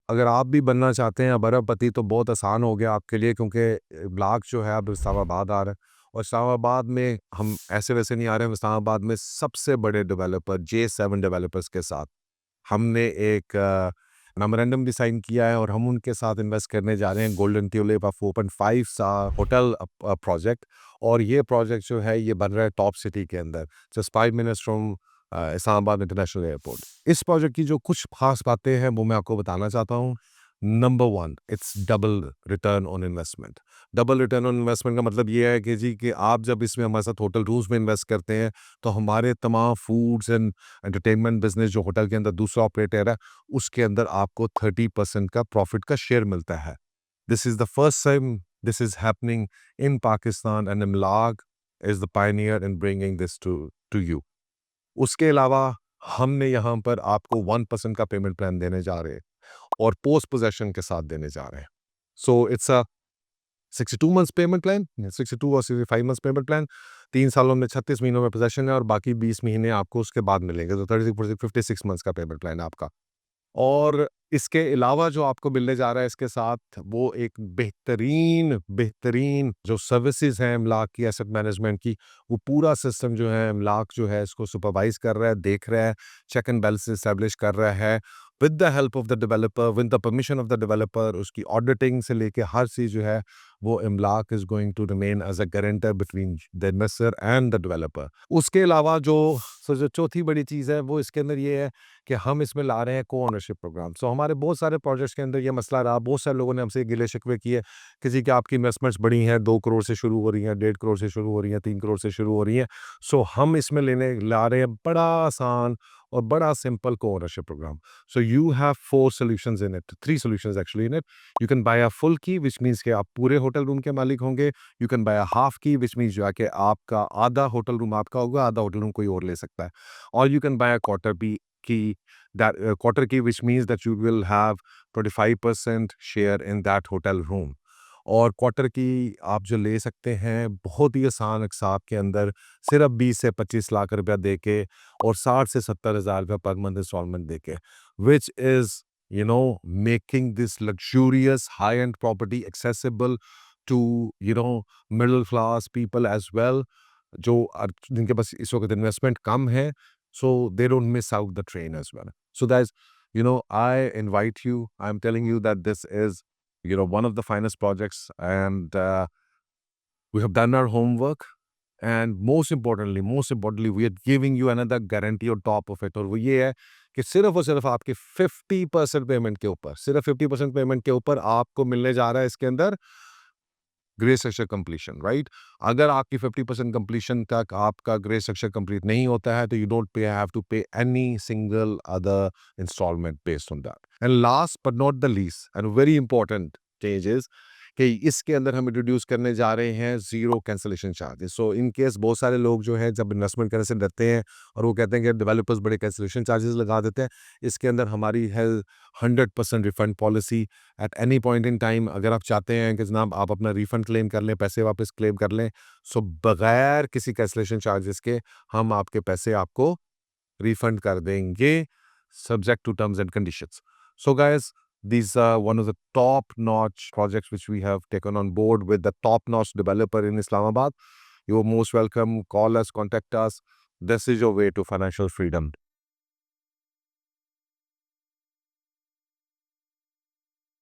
अगर आप भी बनना चाहते हैं अरबपति तो बहुत आसान हो गया आपके लिए, क्योंकि ब्लॉक जो है अब इस्लामाबाद आ रहा है और इस्लामाबाद में हम ऐसे वैसे नहीं आ रहे हैं। इस्लामाबाद में सबसे बड़े डेवलपर J7 डेवलपर्स के साथ हमने एक मेमोरेंडम भी साइन किया है और हम उनके साथ इन्वेस्ट करने जा रहे हैं golden tulip of 4.5 star hotel project. और ये प्रोजेक्ट जो है ये बन रहा है टॉप सिटी के अंदर, just 5 minutes from Islamabad international airport. इस प्रोजेक्ट की जो कुछ खास बातें हैं वो मैं आपको बताना चाहता हूँ। Number one, it's double return on investment. Double return on investment का मतलब ये है कि जी कि आप जब इसमें हमारे साथ होटल रूम्स में इन्वेस्ट करते हैं तो हमारे तमाम फूड्स एंड एंटरटेनमेंट बिजनेस जो होटल के अंदर दूसरा ऑपरेटर है उसके अंदर आपको 30% का प्रॉफिट का शेयर मिलता है। This is the first time this is happening in Pakistan and Imlaak is the pioneer in bringing this to you. उसके अलावा हमने यहाँ पर आपको 1% का पेमेंट प्लान देने जा रहे हैं और पोस्ट पोजेशन के साथ देने जा रहे हैं। So it's a 62 months payment plan, 62 और 65 मंथ्स पेमेंट प्लान। 3 सालों में 36 महीनों में पोजेशन है और बाकी 20 महीने आपको उसके बाद मिलेंगे, तो 56 मंथ्स का पेमेंट प्लान है आपका। और इसके अलावा जो आपको मिलने जा रहा है इसके साथ वो एक बेहतरीन बेहतरीन जो सर्विसेज हैं इमलाक की एसेट मैनेजमेंट की, वो पूरा सिस्टम जो है इमलाक जो है इसको सुपरवाइज कर रहा है, देख रहा है, चेक एंड बैलेंस एस्टेब्लिश कर रहा है with the help of the developer, with the permission of the developer. उसकी ऑडिटिंग से लेके हर चीज़ जो है वो Imlaak is going to remain as a guarantor between the investor and the developer. उसके अलावा जो चौथी बड़ी चीज़ है वो इसके अंदर ये है कि हम इसमें ला रहे हैं को ओनरशिप प्रोग्राम। सो हमारे बहुत सारे प्रोजेक्ट्स के अंदर ये मसला रहा, बहुत सारे लोगों ने हमसे गिले शिकवे किए किसी की आपकी इन्वेस्टमेंट्स बड़ी हैं, 2 करोड़ से शुरू हो रही हैं, 1.5 करोड़ से शुरू हो रही हैं, 3 करोड़ से शुरू हो रही हैं। सो हम इसमें लेने ला रहे हैं बड़ा आसान और बड़ा सिंपल को ownership program. So you have 3 solutions actually in it. You can buy a full key which means कि आप पूरे होटल रूम के मालिक होंगे। You can buy a half की विच मीन्स जो है कि आपका आधा होटल रूम आपका होगा, आधा होटल रूम कोई और ले सकता है। और you can buy a quarter B key, that quarter key, which means that you will have 25% share in that hotel room। और क्वार्टर की आप जो ले सकते हैं बहुत ही आसान हिसाब के अंदर सिर्फ 20 से 25 लाख रुपया दे के और 60 से 70 हज़ार रुपया पर मंथ इंस्टॉलमेंट दे के, which is making this luxurious high end property accessible to middle class people as well, जिनके पास इस वक्त इन्वेस्टमेंट कम है, so they don't miss out the train as well. So guys, I invite you, I'm telling you that this is one of the finest projects, and we have done our homework, and most importantly we are giving you another guarantee on top of it। और वो ये है कि सिर्फ और सिर्फ आपके 50% payment के ऊपर, सिर्फ 50% पेमेंट के ऊपर आपको मिलने जा रहा है इसके अंदर ग्रे स्ट्रक्चर कंप्लीशन, राइट। अगर आपकी 50% कंप्लीशन तक आपका ग्रे स्ट्रक्चर कंप्लीट नहीं होता है तो you don't pay have to pay any single other instalment based on that. And last but not the least and very important changes कि इसके अंदर हम इंट्रोड्यूस करने जा रहे हैं zero cancellation charges. So in case बहुत सारे लोग जो है जब इन्वेस्टमेंट करने से डरते हैं और वो कहते हैं कि डेवलपर्स बड़े कैंसिलेशन चार्जेस लगा देते हैं, इसके अंदर हमारी है 100% refund policy. At any point in time अगर आप चाहते हैं कि जनाब आप अपना रिफंड क्लेम कर लें, पैसे वापस क्लेम कर लें, सो बगैर किसी कैंसलेशन चार्जेस के हम आपके पैसे आपको रिफंड कर देंगे, subject to terms and conditions। So guys, these are one of the top notch projects which we have taken on board with the top notch developer in Islamabad। You are most welcome, call us, contact us, this is your way to financial freedom।